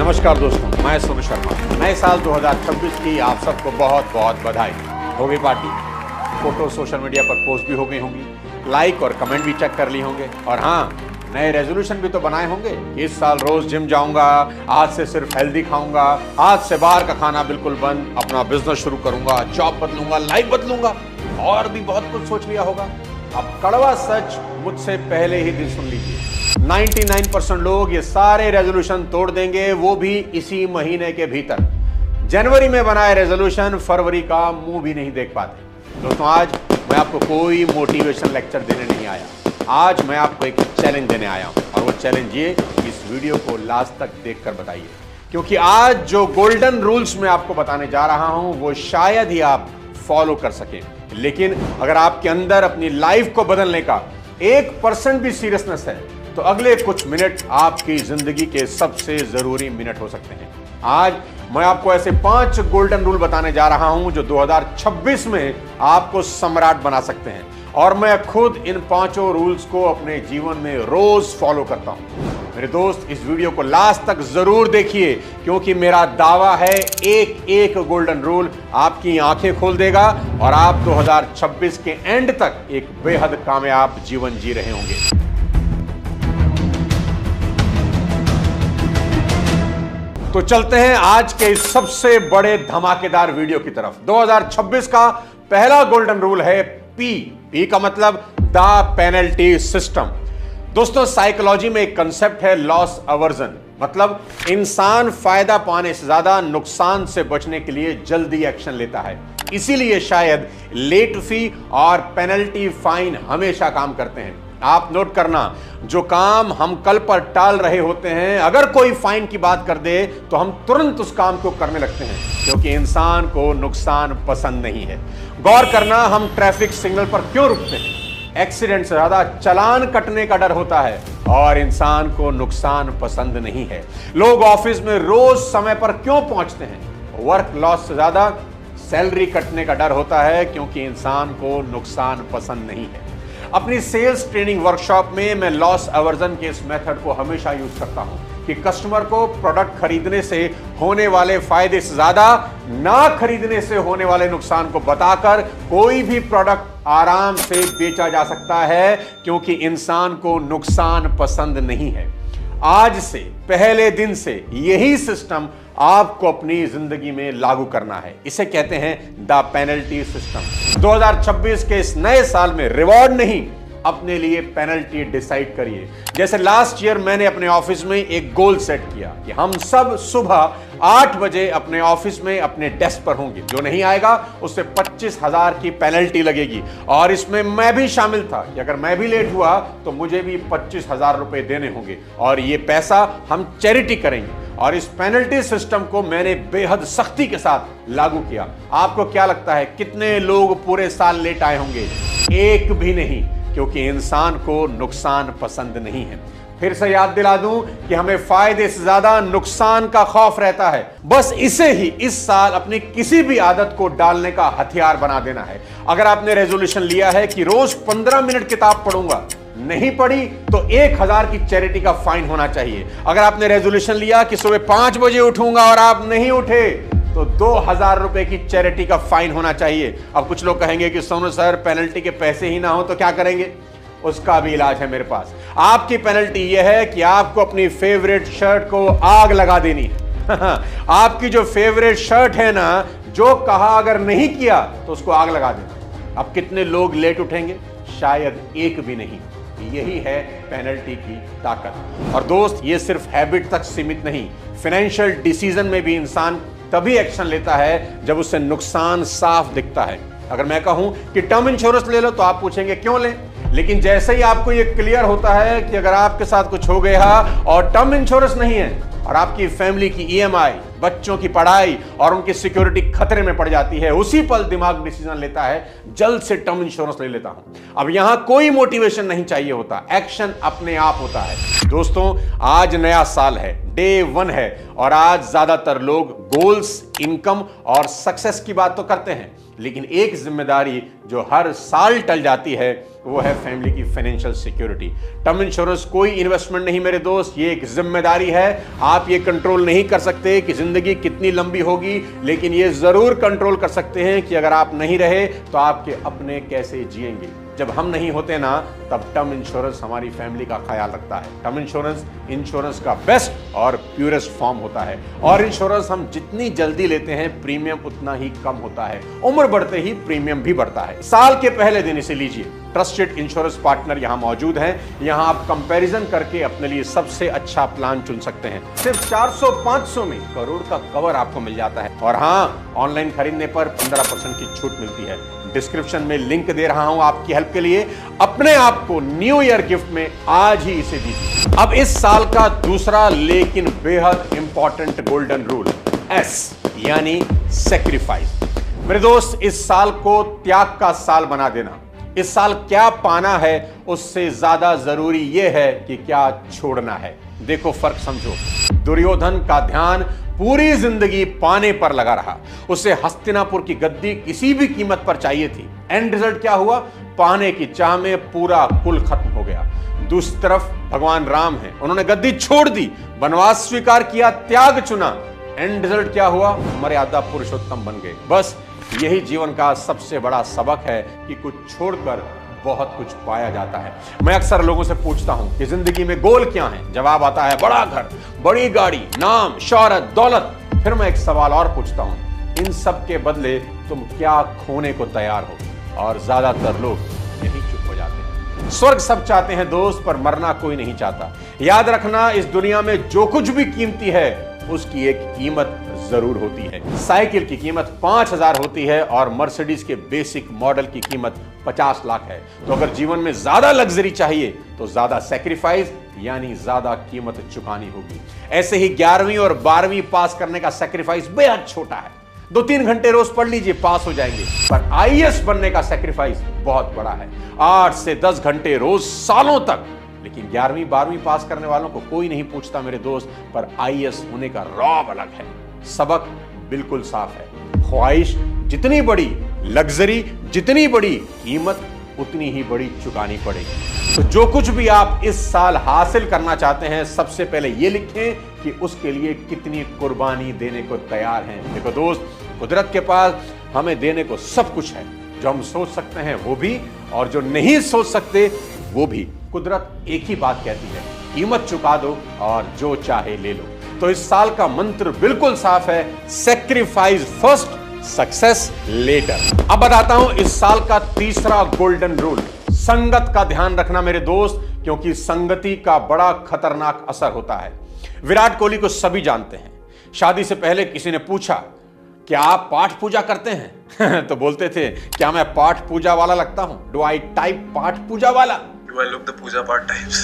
नमस्कार दोस्तों, मैं सोनू शर्मा। नए साल 2026 की आप सबको बहुत बहुत बधाई। हो गई पार्टी? फोटो सोशल मीडिया पर पोस्ट भी हो गई होंगी, लाइक और कमेंट भी चेक कर ली होंगे, और हाँ, नए रेजोल्यूशन भी तो बनाए होंगे कि इस साल रोज जिम जाऊंगा, आज से सिर्फ हेल्दी खाऊंगा, आज से बाहर का खाना बिल्कुल बंद, अपना बिजनेस शुरू करूंगा, जॉब बदलूंगा, लाइफ बदलूंगा, और भी बहुत कुछ सोच लिया होगा। अब कड़वा सच मुझसे पहले ही दिन सुन लीजिए, 99% लोग ये सारे रेजोल्यूशन तोड़ देंगे, वो भी इसी महीने के भीतर। जनवरी में बनाए रेजोल्यूशन फरवरी का मुंह भी नहीं देख पाते। दोस्तों, आज मैं आपको कोई मोटिवेशन लेक्चर देने नहीं आया, आज मैं आपको एक चैलेंज देने आया हूं, और वो चैलेंज ये, इस वीडियो को लास्ट तक देखकर बताइए, क्योंकि आज जो गोल्डन रूल्स मैं आपको बताने जा रहा हूं वो शायद ही आप फॉलो कर सकें, लेकिन अगर आपके अंदर अपनी लाइफ को बदलने का 1% भी सीरियसनेस है तो अगले कुछ मिनट आपकी जिंदगी के सबसे जरूरी मिनट हो सकते हैं। आज मैं आपको ऐसे 5 गोल्डन रूल बताने जा रहा हूं जो 2026 में आपको सम्राट बना सकते हैं, और मैं खुद इन 5 रूल्स को अपने जीवन में रोज फॉलो करता हूं। मेरे दोस्त, इस वीडियो को लास्ट तक जरूर देखिए, क्योंकि मेरा दावा है एक एक गोल्डन रूल आपकी आंखें खोल देगा और आप 2026 के एंड तक एक बेहद कामयाब जीवन जी रहे होंगे। तो चलते हैं आज के इस सबसे बड़े धमाकेदार वीडियो की तरफ। 2026 का पहला गोल्डन रूल है पी का मतलब द पेनल्टी सिस्टम। दोस्तों, साइकोलॉजी में एक कंसेप्ट है लॉस अवर्जन, मतलब इंसान फायदा पाने से ज्यादा नुकसान से बचने के लिए जल्दी एक्शन लेता है। इसीलिए शायद लेट फी और पेनल्टी फाइन हमेशा काम करते हैं। आप नोट करना, जो काम हम कल पर टाल रहे होते हैं, अगर कोई फाइन की बात कर दे तो हम तुरंत उस काम को करने लगते हैं, क्योंकि इंसान को नुकसान पसंद नहीं है। गौर करना, हम ट्रैफिक सिग्नल पर क्यों रुकते हैं? एक्सीडेंट से ज्यादा चालान कटने का डर होता है, और इंसान को नुकसान पसंद नहीं है। लोग ऑफिस में रोज समय पर क्यों पहुंचते हैं? वर्क लॉस से ज्यादा सैलरी कटने का डर होता है, क्योंकि इंसान को नुकसान पसंद नहीं है। अपनी सेल्स ट्रेनिंग वर्कशॉप में मैं लॉस अवर्जन के इस मेथड को हमेशा यूज करता हूं कि कस्टमर को प्रोडक्ट खरीदने से होने वाले फायदे से ज्यादा ना खरीदने से होने वाले नुकसान को बताकर कोई भी प्रोडक्ट आराम से बेचा जा सकता है, क्योंकि इंसान को नुकसान पसंद नहीं है। आज से पहले दिन से यही सिस्टम आपको अपनी जिंदगी में लागू करना है। इसे कहते हैं द पेनल्टी सिस्टम। 2026 के इस नए साल में रिवॉर्ड नहीं, अपने लिए पेनल्टी डिसाइड करिए। जैसे लास्ट ईयर मैंने अपने ऑफिस में एक गोल सेट किया कि हम सब सुबह 8 बजे अपने ऑफिस में अपने डेस्क पर होंगे। जो नहीं आएगा उससे 25,000 की पेनल्टी लगेगी, और इसमें मैं भी शामिल था कि अगर मैं भी लेट हुआ तो मुझे भी 25,000 रुपए देने होंगे, और ये पैसा हम चैरिटी करेंगे। और इस पेनल्टी सिस्टम को मैंने बेहद सख्ती के साथ लागू किया। आपको क्या लगता है कितने लोग पूरे साल लेट आए होंगे? एक भी नहीं, क्योंकि इंसान को नुकसान पसंद नहीं है। फिर से याद दिला दूं कि हमें फायदे से ज्यादा नुकसान का खौफ रहता है। बस इसे ही इस साल अपनी किसी भी आदत को डालने का हथियार बना देना है। अगर आपने रेजोल्यूशन लिया है कि रोज 15 मिनट किताब पढ़ूंगा, नहीं पढ़ी तो 1000 की चैरिटी का फाइन होना चाहिए। अगर आपने रेजोल्यूशन लिया कि सुबह 5 बजे उठूंगा और आप नहीं उठे तो 2000 रुपए की चैरिटी का फाइन होना चाहिए। अब कुछ लोग कहेंगे कि सोनू सर, पेनल्टी के पैसे ही ना हो तो क्या करेंगे? उसका भी इलाज है मेरे पास। आपकी पेनल्टी यह है कि आपको अपनी फेवरेट शर्ट को आग लगा देनी है। आपकी जो फेवरेट शर्ट है ना, जो कहा अगर नहीं किया तो उसको आग लगा देना। अब कितने लोग लेट उठेंगे? शायद एक भी नहीं। यही है पेनल्टी की ताकत। और दोस्त, ये सिर्फ हैबिट तक सीमित नहीं, फाइनेंशियल डिसीजन में भी इंसान तभी एक्शन लेता है जब उसे नुकसान साफ दिखता है। अगर मैं कहूं कि टर्म इंश्योरेंस ले लो तो आप पूछेंगे क्यों लें, लेकिन जैसे ही आपको यह क्लियर होता है कि अगर आपके साथ कुछ हो गया और टर्म इंश्योरेंस नहीं है और आपकी फैमिली की EMI, बच्चों की पढ़ाई और उनकी सिक्योरिटी खतरे में पड़ जाती है, उसी पल दिमाग डिसीजन लेता है जल्द से टर्म इंश्योरेंस ले लेता हूं। अब यहां कोई मोटिवेशन नहीं चाहिए होता, एक्शन अपने आप होता है। दोस्तों, आज नया साल है, डे 1 है और आज ज्यादातर लोग गोल्स, इनकम और सक्सेस की बात तो करते हैं, लेकिन एक जिम्मेदारी जो हर साल टल जाती है वो है फैमिली की फाइनेंशियल सिक्योरिटी। टर्म इंश्योरेंस कोई इन्वेस्टमेंट नहीं मेरे दोस्त, ये एक जिम्मेदारी है। आप ये कंट्रोल नहीं कर सकते कि जिंदगी कितनी लंबी होगी, लेकिन ये जरूर कंट्रोल कर सकते हैं कि अगर आप नहीं रहे तो आपके अपने कैसे जिएंगे। जब हम नहीं होते ना, तब टर्म इंश्योरेंस हमारी फैमिली का ख्याल रखता है। टर्म इंश्योरेंस का बेस्ट और प्यूरेस्ट फॉर्म होता है और इंश्योरेंस हम जितनी जल्दी लेते हैं प्रीमियम उतना ही कम होता है, उम्र बढ़ते ही प्रीमियम भी बढ़ता है। साल के पहले दिन इसे लीजिए, ट्रस्टेड इंश्योरेंस पार्टनर यहां मौजूद हैं। यहां आप कंपैरिजन करके अपने लिए सबसे अच्छा प्लान चुन सकते हैं। सिर्फ 400-500 में करोड़ का कवर आपको मिल जाता है और हां, ऑनलाइन खरीदने पर 15% की छूट मिलती है। डिस्क्रिप्शन में लिंक दे रहा हूं आपकी हेल्प के लिए। अपने आप को न्यू ईयर गिफ्ट में आज ही इसे दीजिए। अब इस साल का दूसरा लेकिन बेहद इंपॉर्टेंट गोल्डन रूल, एस यानी सेक्रीफाइस। मेरे दोस्त, इस साल को त्याग का साल बना देना। इस साल क्या पाना है उससे ज्यादा जरूरी यह है कि क्या छोड़ना है। देखो फर्क समझो। दुर्योधन का ध्यान पूरी जिंदगी पाने पर लगा रहा, उसे हस्तिनापुर की गद्दी किसी भी कीमत पर चाहिए थी। एंड रिजल्ट क्या हुआ? पाने की चाह में पूरा कुल खत्म हो गया। दूसरी तरफ भगवान राम हैं, उन्होंने गद्दी छोड़ दी, वनवास स्वीकार किया, त्याग चुना। एंड रिजल्ट क्या हुआ? मर्यादा पुरुषोत्तम बन गए। बस यही जीवन का सबसे बड़ा सबक है कि कुछ छोड़कर बहुत कुछ पाया जाता है। मैं अक्सर लोगों से पूछता हूं कि जिंदगी में गोल क्या है? जवाब आता है बड़ा घर, बड़ी गाड़ी, नाम, शौहरत, दौलत। फिर मैं एक सवाल और पूछता हूं, इन सब के बदले तुम क्या खोने को तैयार हो? और ज्यादातर लोग यही चुप हो जाते हैं। स्वर्ग सब चाहते हैं दोस्त, पर मरना कोई नहीं चाहता। याद रखना, इस दुनिया में जो कुछ भी कीमती है उसकी एक कीमत जरूर होती है। साइकिल की कीमत 5,000 होती है और मर्सिडीज के बेसिक मॉडल की कीमत 50 लाख है। तो अगर जीवन में ज्यादा लग्जरी चाहिए तो ज्यादा सेक्रीफाइस यानी ज्यादा कीमत चुकानी होगी। ऐसे ही 11वीं और 12वीं पास करने का सेक्रीफाइस बेहद छोटा है, 2-3 घंटे रोज पढ़ लीजिए, पास हो जाएंगे। पर आईएएस बनने का सेक्रीफाइस बहुत बड़ा है, 8 से 10 घंटे रोज, सालों तक। लेकिन 11वीं 12वीं पास करने वालों को कोई नहीं पूछता मेरे दोस्त, पर आईएएस होने का रौब अलग है। सबक बिल्कुल साफ है, ख्वाहिश जितनी बड़ी, लग्जरी जितनी बड़ी, कीमत उतनी ही बड़ी चुकानी पड़ेगी। तो जो कुछ भी आप इस साल हासिल करना चाहते हैं, सबसे पहले ये लिखें कि उसके लिए कितनी कुर्बानी देने को तैयार हैं। देखो दोस्त, कुदरत के पास हमें देने को सब कुछ है, जो हम सोच सकते हैं वो भी और जो नहीं सोच सकते वो भी। कुदरत एक ही बात कहती है, कीमत चुका दो और जो चाहे ले लो। तो इस साल का मंत्र बिल्कुल साफ है, सेक्रीफाइस फर्स्ट, सक्सेस लेटर। अब बताता हूं इस साल का तीसरा गोल्डन रूल, संगत का ध्यान रखना मेरे दोस्त, क्योंकि संगति का बड़ा खतरनाक असर होता है। विराट कोहली को सभी जानते हैं। शादी से पहले किसी ने पूछा, क्या आप पाठ पूजा करते हैं? तो बोलते थे, क्या मैं पाठ पूजा वाला लगता हूं? डू आई टाइप पाठ पूजा वाला? Do I look the puja part types?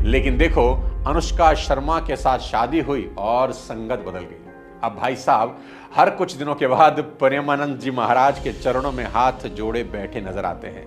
लेकिन देखो, अनुष्का शर्मा के साथ शादी हुई और संगत बदल गई। अब भाई साहब हर कुछ दिनों के बाद प्रेमानंद जी महाराज के चरणों में हाथ जोड़े बैठे नजर आते हैं।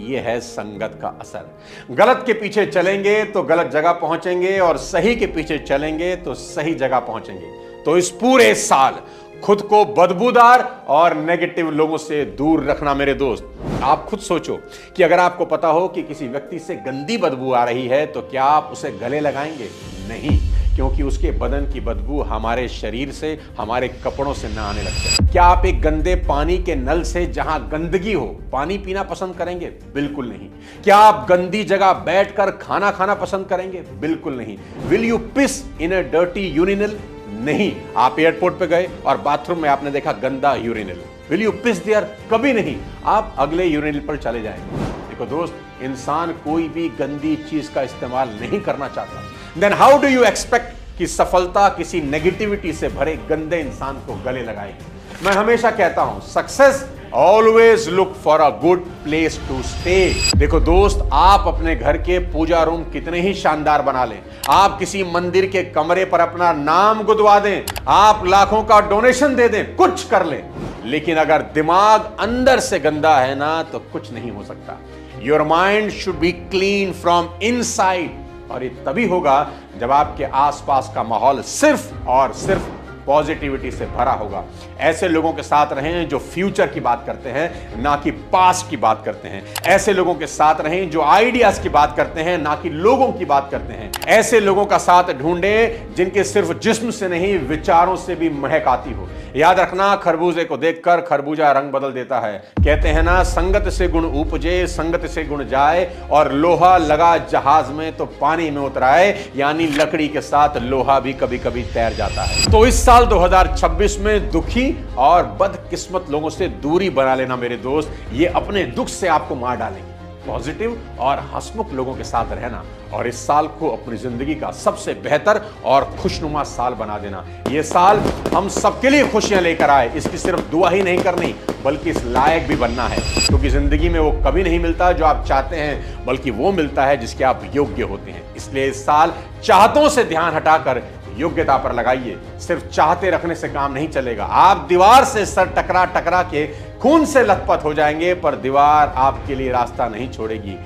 यह है संगत का असर। गलत के पीछे चलेंगे तो गलत जगह पहुंचेंगे और सही के पीछे चलेंगे तो सही जगह पहुंचेंगे। तो इस पूरे साल खुद को बदबूदार और नेगेटिव लोगों से दूर रखना मेरे दोस्त। आप खुद सोचो कि अगर आपको पता हो कि किसी व्यक्ति से गंदी बदबू आ रही है तो क्या आप उसे गले लगाएंगे? नहीं, क्योंकि उसके बदन की बदबू हमारे शरीर से, हमारे कपड़ों से ना आने लगती है। क्या आप एक गंदे पानी के नल से जहां गंदगी हो पानी पीना पसंद करेंगे? बिल्कुल नहीं। क्या आप गंदी जगह बैठकर खाना खाना पसंद करेंगे? बिल्कुल नहीं। Will you piss in a dirty urinal? नहीं। आप एयरपोर्ट पे गए और बाथरूम में आपने देखा गंदा urinal, will you piss there? कभी नहीं। आप अगले यूरिनल पर चले जाएंगे। देखो दोस्त, इंसान कोई भी गंदी चीज का इस्तेमाल नहीं करना चाहता। Then how do you expect कि सफलता किसी नेगेटिविटी से भरे गंदे इंसान को गले लगाएगी? मैं हमेशा कहता हूं, success always look for a good place to stay. देखो दोस्त, आप अपने घर के पूजा रूम कितने ही शानदार बना लें, आप किसी मंदिर के कमरे पर अपना नाम गुदवा दें, आप लाखों का डोनेशन दे दें, कुछ कर लें, लेकिन अगर दिमाग अंदर से गंदा है ना तो कुछ नहीं हो सकता। Your mind should be clean from inside, और ये तभी होगा जब आपके आसपास का माहौल सिर्फ और सिर्फ पॉजिटिविटी से भरा होगा। ऐसे लोगों के साथ रहें जो फ्यूचर की बात करते हैं, ना कि पास्ट की बात करते हैं। ऐसे लोगों के साथ रहें जो आइडियाज की बात करते हैं, ना कि लोगों की बात करते हैं। ऐसे लोगों का साथ ढूंढें जिनके सिर्फ जिस्म से नहीं विचारों से भी महक आती हो। याद रखना, खरबूजे को देखकर खरबूजा रंग बदल देता है। कहते हैं ना, संगत से गुण उपजे, संगत से गुण जाए, और लोहा लगा जहाज में तो पानी में उतराए, यानी लकड़ी के साथ लोहा भी कभी कभी तैर जाता है। तो इस साल 2026 में दुखी और बदकिस्मत लोगों से दूरी बना लेना मेरे दोस्त, ये अपने दुख से आपको मार डालेंगे। पॉजिटिव और हंसमुख लोगों के साथ रहना और इस साल को अपनी जिंदगी का सबसे बेहतर और खुशनुमा साल बना देना। ये साल हम सबके लिए खुशियां लेकर आए, इसकी सिर्फ दुआ ही नहीं करनी बल्कि इस लायक भी बनना है, क्योंकि जिंदगी में वो कभी नहीं मिलता जो आप चाहते हैं, बल्कि वो मिलता है जिसके आप योग्य होते हैं। इसलिए इस साल चाहतों से ध्यान हटाकर योग्यता पर लगाइए। सिर्फ चाहते रखने से काम नहीं चलेगा। आप दीवार से सर टकरा टकरा के खून से लथपथ हो जाएंगे, पर दीवार आपके लिए रास्ता नहीं छोड़ेगी।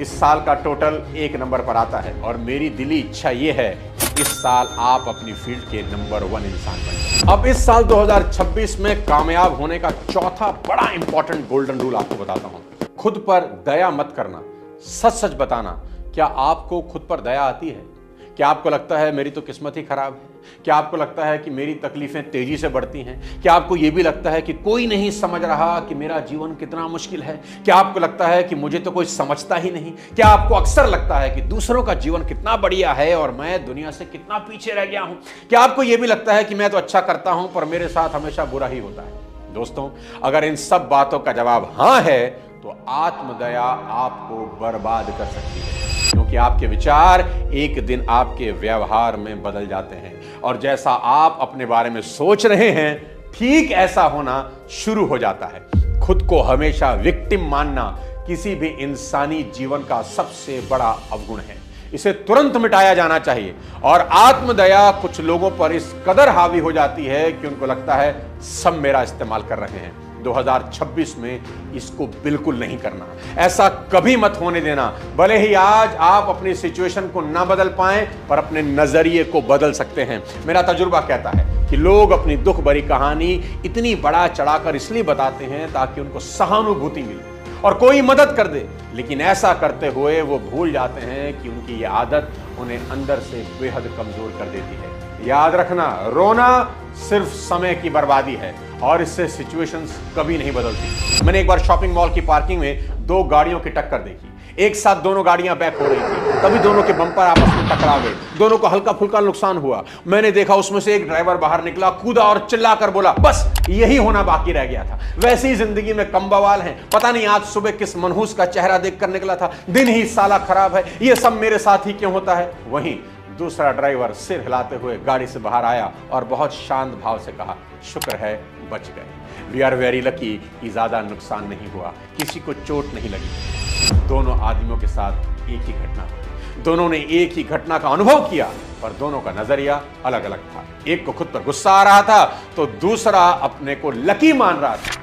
इस साल का टोटल 1 नंबर पर आता है और मेरी दिली इच्छा यह है कि इस साल आप अपनी फील्ड के नंबर 1 इंसान बने। अब इस साल 2026 में कामयाब होने का चौथा बड़ा इंपॉर्टेंट गोल्डन रूल आपको बताता हूं। खुद पर दया मत करना, सच सच बताना। क्या आपको खुद पर दया आती है? क्या आपको लगता है मेरी तो किस्मत ही खराब है? क्या आपको लगता है कि मेरी तकलीफें तेजी से बढ़ती हैं? क्या आपको यह भी लगता है कि कोई नहीं समझ रहा कि मेरा जीवन कितना मुश्किल है? क्या आपको लगता है कि मुझे तो कोई समझता ही नहीं? क्या आपको अक्सर लगता है कि दूसरों का जीवन कितना बढ़िया है और मैं दुनिया से कितना पीछे रह गया हूं? क्या आपको यह भी लगता है कि मैं तो अच्छा करता हूं पर मेरे साथ हमेशा बुरा ही होता है? दोस्तों, अगर इन सब बातों का जवाब हां है तो आत्मदया आपको बर्बाद कर सकती है, क्योंकि आपके विचार एक दिन आपके व्यवहार में बदल जाते हैं और जैसा आप अपने बारे में सोच रहे हैं ठीक ऐसा होना शुरू हो जाता है। खुद को हमेशा विक्टिम मानना किसी भी इंसानी जीवन का सबसे बड़ा अवगुण है। इसे तुरंत मिटाया जाना चाहिए। और आत्मदया कुछ लोगों पर इस कदर हावी हो जाती है कि उनको लगता है सब मेरा इस्तेमाल कर रहे हैं। 2026 में इसको बिल्कुल नहीं करना, ऐसा कभी मत होने देना। भले ही आज आप अपनी सिचुएशन को ना बदल पाएं, पर अपने नजरिए को बदल सकते हैं। मेरा तजुर्बा कहता है कि लोग अपनी दुख भरी कहानी इतनी बड़ा चढ़ाकर इसलिए बताते हैं ताकि उनको सहानुभूति मिले और कोई मदद कर दे, लेकिन ऐसा करते हुए वो भूल जाते हैं कि उनकी ये आदत उन्हें अंदर से बेहद कमजोर कर देती है। याद रखना, रोना सिर्फ समय की बर्बादी है और इससे सिचुएशंस कभी नहीं बदलती। मैंने एक बार शॉपिंग मॉल की पार्किंग में 2 गाड़ियों की टक्कर देखी। एक साथ दोनों गाड़ियां बैक हो रही थी, तभी दोनों के बम्पर आपस में टकरा गए। दोनों को हल्का फुल्का नुकसान हुआ। मैंने देखा उसमें से एक ड्राइवर बाहर निकला, कूदा और चिल्लाकर बोला, बस यही होना बाकी रह गया था। वैसे ही जिंदगी में कम बवाल हैं। पता नहीं आज सुबह किस मनहूस का चेहरा देखकर निकला था, दिन ही साला खराब है, ये सब मेरे साथ ही क्यों होता है। वहीं दूसरा ड्राइवर सिर हिलाते हुए गाड़ी से बाहर आया और बहुत शांत भाव से कहा, शुक्र है बच गए। वी आर वेरी लकी कि ज्यादा नुकसान नहीं हुआ, किसी को चोट नहीं लगी। दोनों आदमियों के साथ एक ही घटना हुई, दोनों ने एक ही घटना का अनुभव किया, पर दोनों का नजरिया अलग अलग था। एक को खुद पर गुस्सा आ रहा था तो दूसरा अपने को लकी मान रहा था।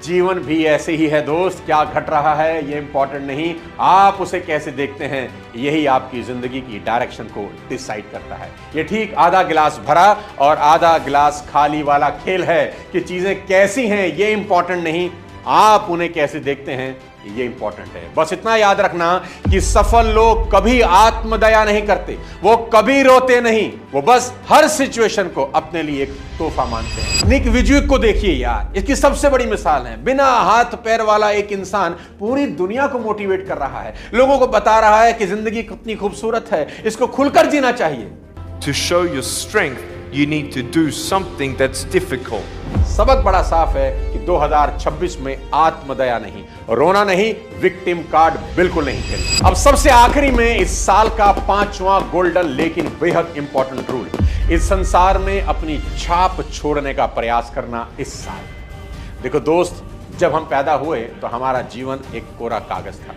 जीवन भी ऐसे ही है दोस्त, क्या घट रहा है ये इंपॉर्टेंट नहीं, आप उसे कैसे देखते हैं यही आपकी जिंदगी की डायरेक्शन को डिसाइड करता है। ये ठीक आधा गिलास भरा और आधा गिलास खाली वाला खेल है कि चीजें कैसी हैं ये इंपॉर्टेंट नहीं, आप उन्हें कैसे देखते हैं ये इंपॉर्टेंट है। बस इतना याद रखना कि सफल लोग कभी आत्मदया नहीं करते, वो कभी रोते नहीं, वो बस हर सिचुएशन को अपने लिए एक तोहफा मानते हैं। निक विजुइक को देखिए यार, इसकी सबसे बड़ी मिसाल है। बिना हाथ पैर वाला एक इंसान पूरी दुनिया को मोटिवेट कर रहा है, लोगों को बता रहा है कि जिंदगी कितनी खूबसूरत है, इसको खुलकर जीना चाहिए। To show your strength, you need to do something that's difficult. सबक बड़ा साफ है कि 2026 में आत्मदया नहीं, रोना नहीं, विक्टिम कार्ड बिल्कुल नहीं खेलना। अब सबसे आखिरी में इस साल का 5वां गोल्डन लेकिन बेहद इंपॉर्टेंट रूल, इस संसार में अपनी छाप छोड़ने का प्रयास करना इस साल। देखो दोस्त, जब हम पैदा हुए तो हमारा जीवन एक कोरा कागज था,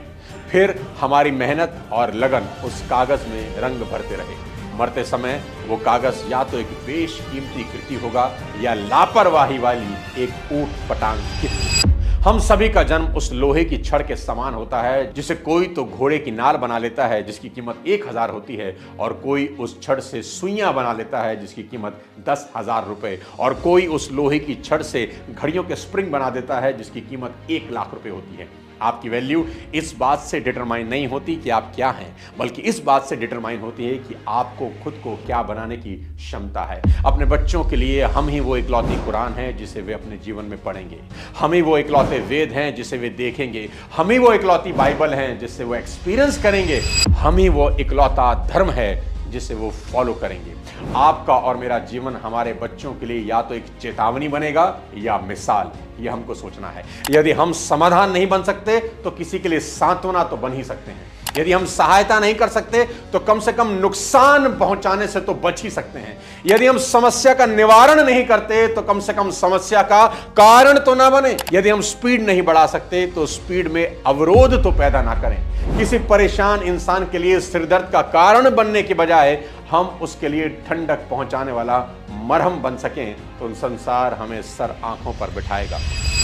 फिर हमारी मेहनत और लगन उस कागज में रंग भरते रहे। मरते समय वो कागज या तो एक बेशकीमती कृति होगा या लापरवाही वाली एक ऊट पटांग कृति। हम सभी का जन्म उस लोहे की छड़ के समान होता है जिसे कोई तो घोड़े की नाल बना लेता है जिसकी कीमत 1000 होती है, और कोई उस छड़ से सुइयां बना लेता है जिसकी कीमत 10,000 रुपए, और कोई उस लोहे की छड़ से घड़ियों के स्प्रिंग बना देता है जिसकी कीमत 1 लाख रुपए होती है। आपकी वैल्यू इस बात से डिटरमाइन नहीं होती कि आप क्या हैं, बल्कि इस बात से डिटरमाइन होती है कि आपको खुद को क्या बनाने की क्षमता है। अपने बच्चों के लिए हम ही वो इकलौती कुरान है जिसे वे अपने जीवन में पढ़ेंगे, हम ही वो इकलौते वेद हैं जिसे वे देखेंगे, हम ही वो इकलौती बाइबल हैं जिससे वो एक्सपीरियंस करेंगे, हम ही वो इकलौता धर्म है जिसे वो फॉलो करेंगे। आपका और मेरा जीवन हमारे बच्चों के लिए या तो एक चेतावनी बनेगा या मिसाल, ये हमको सोचना है। यदि हम समाधान नहीं बन सकते तो किसी के लिए सांत्वना तो बन ही सकते हैं। यदि हम सहायता नहीं कर सकते तो कम से कम नुकसान पहुंचाने से तो बच ही सकते हैं। यदि हम समस्या का निवारण नहीं करते तो कम से कम समस्या का कारण तो ना बने। यदि हम स्पीड नहीं बढ़ा सकते तो स्पीड में अवरोध तो पैदा ना करें। किसी परेशान इंसान के लिए सिरदर्द का कारण बनने के बजाय हम उसके लिए ठंडक पहुंचाने वाला मरहम बन सकें तो संसार हमें सर आंखों पर बिठाएगा।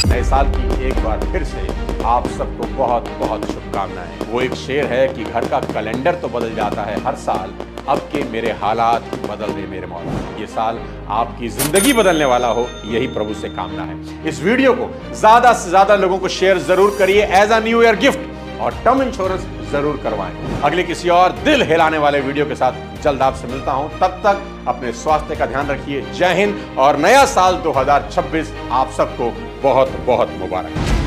नए साल की एक बार फिर से आप सबको बहुत बहुत शुभकामनाएं। वो एक शेर है कि घर का कैलेंडर तो बदल जाता है हर साल, अब के मेरे हालात बदल दे मेरे मौला। ये साल आपकी जिंदगी बदलने वाला हो, यही प्रभु से कामना है। इस वीडियो को ज्यादा से ज्यादा लोगों को शेयर जरूर करिए as a new year gift, और टर्म इंश्योरेंस जरूर करवाएं। अगले किसी और दिल हिलाने वाले वीडियो के साथ जल्द आपसे मिलता हूं। तब तक अपने स्वास्थ्य का ध्यान रखिए। जय हिंद, और नया साल 2026 आप सबको बहुत बहुत मुबारक।